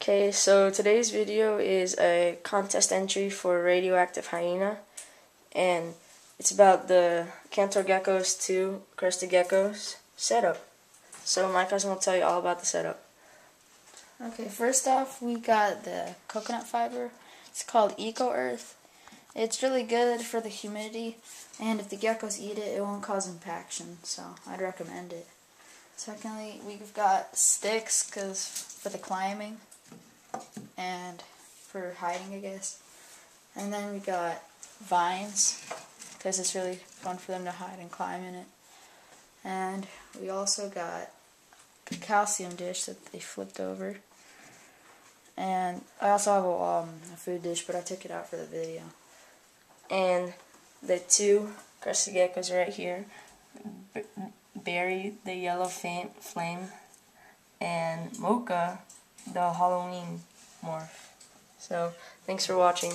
Okay, so today's video is a contest entry for Radioactive Hyena, and it's about the Cantor Geckos 2 Crested Geckos setup. So my cousin will tell you all about the setup. Okay, first off, we got the coconut fiber. It's called Eco Earth. It's really good for the humidity, and if the geckos eat it, it won't cause impaction, so I'd recommend it. Secondly, we've got sticks for the climbing and for hiding, I guess. And then we got vines because it's really fun for them to hide and climb in it. And we also got a calcium dish that they flipped over. And I also have a food dish, but I took it out for the video. And the two Crested Geckos right here, Berry, the yellow flame, and Mocha, the Halloween morph. So, thanks for watching.